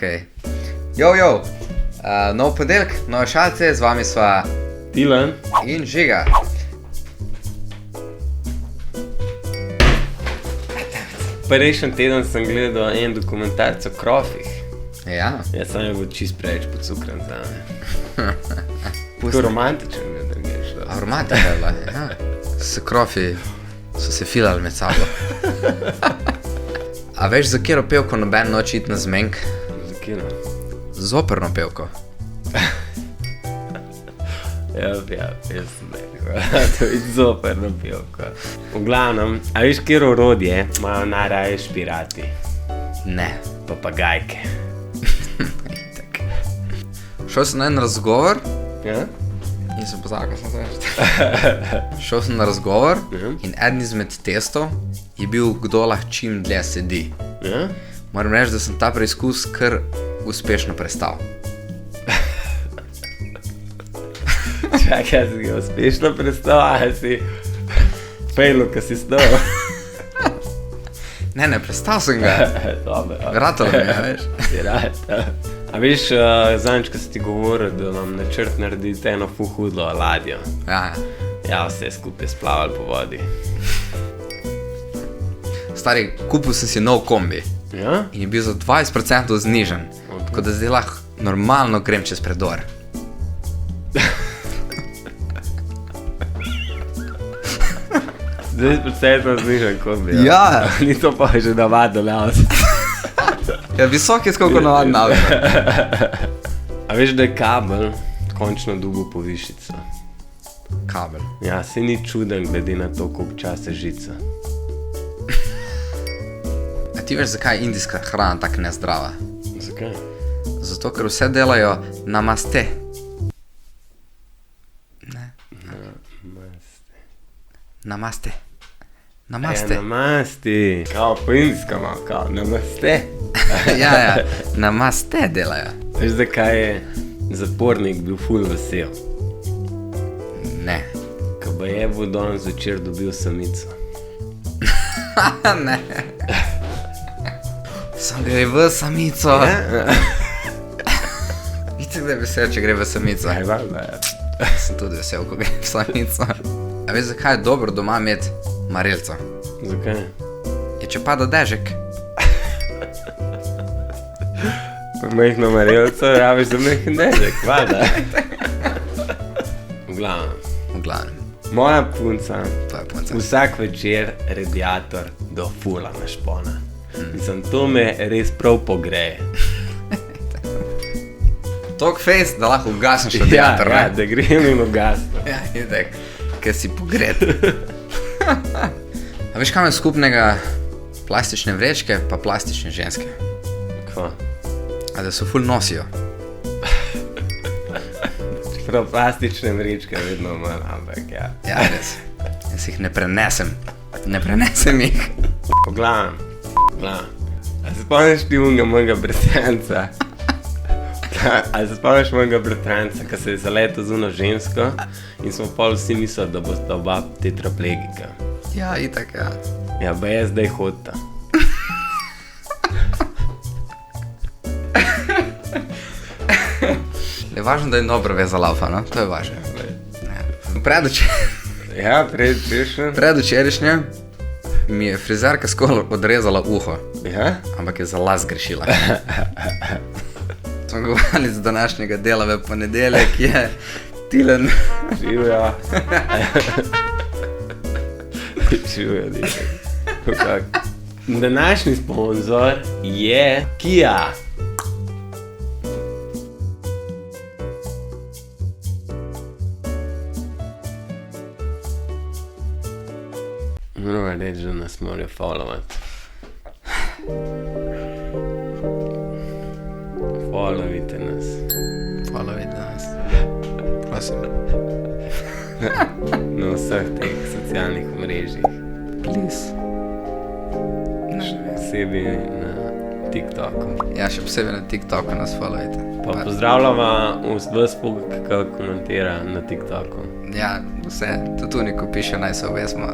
Okay. Jo, nov ponedeljek, nove šalce, z vami sva Tilen in Žiga. Prejšnji teden sem gledal en dokumentarc o krofih. Ja. Jaz sem je bil čist preveč pocukran za me. Tako romantičen je, da greš. Romantika je bila, ja. S krofi so se filali med sabo. A veš, za katero pevko noben noč iti na zmenk? Za katero? Z operno pevko. Ja, jaz sem nekaj. To je z operno pevko. V glavnem, a veš, katero orodje imajo najraje špirati? Ne. Papagajke. Šel sem na en razgovor. Ja? In sem pozabil, kaj sem reči. Šel sem na razgovor in eden izmed testov je bil, kdo lahko čim dlje sedi. Ja? Moram reči, da sem ta preizkus kar uspešno prestal. Čakaj, jaz si ga uspešno prestal, ali si fejlo, ko si stal? Ne, prestal sem ga. Vratalo mi je, veš. Si rad. A veš, zadnjič, ko si ti govoril, da vam načrt naredite eno hudlo ladjo. Ja. Ja, vse skupaj splavali po vodi. Stari, kupil sem si nov kombi. Ja? In je bil za 20% znižen. Tako da zdaj lahko normalno grem čez predor. Zdaj predvsej znižen kombi. Ja. Ni to pa že navadno avto. Ja, visok je skoliko navadno avto. A veš, da je kabel končno dobil povišico? Kabel. Ja, se ni čuden glede na to, koliko časa žica. A ti veš, zakaj je indijska hrana tako nezdrava? Zakaj? Zato, ker vse delajo namaste. Ne. Namaste. Namaste. Ja, namaste. Kao po indijska malo, kao namaste. Ja, namaste delajo. Veš, zakaj je zapornik bil ful vesel? Ne. Ko ba je bo danes zvečer dobil samico. Ne. Sam gre v samico. Vidite, da je vesel, če gre v samico. Aj, valjda, ja. Sem tudi vesel, ko gre v samico. A veš, zakaj je dobro doma imeti marelco? Zakaj? Je, če pada dežek. Majhno marelco rabiš za majhen dežek, valjda. V glavnem. Moja punca vsak večer radiator do fula našpona. Mislim, to me res prav pogreje. Tok fejst, da lahko ugasniš radiator. Ja, da grem in ugasno. Ja, idek, ker si pogret. A veš, kaj ima skupnega plastične vrečke pa plastične ženske? Kva? A da so ful nosijo. Čeprav plastične vrečke vedno manj, ampak ja. Ja, res. Jaz jih ne prenesem. Ne prenesem jih. Poglavnem. A se spomniš ti unga mojega bratranca? A se spomniš mojega bratranca, ko se je zaletel z uno žensko in smo pol vsi mislili, da bosta oba tetraplegika. Ja, itak, ja. Ja, ba je zdaj hodita. Je važno, da je dobro veza laufa, no? To je važno. Ja, predvčerajšnjem mi je frizerka skoro odrezala uho. Ja? Ampak je za las grešila. Smo govorili z današnjega dela v ponedeljek, je Tilen. Živja. Živja, dikaj. Današnji sponzor je Kia. Moram reči, da nas morajo followati. Followite nas. Prosim. Na vseh teh socialnih omrežjih. Please. Še posebej na TikToku. Ja, še posebej na TikToku nas followite. Pa pozdravljava vas, ki komentira na TikToku. Ja, vse. Tudi tu neko piše, naj se obesmo.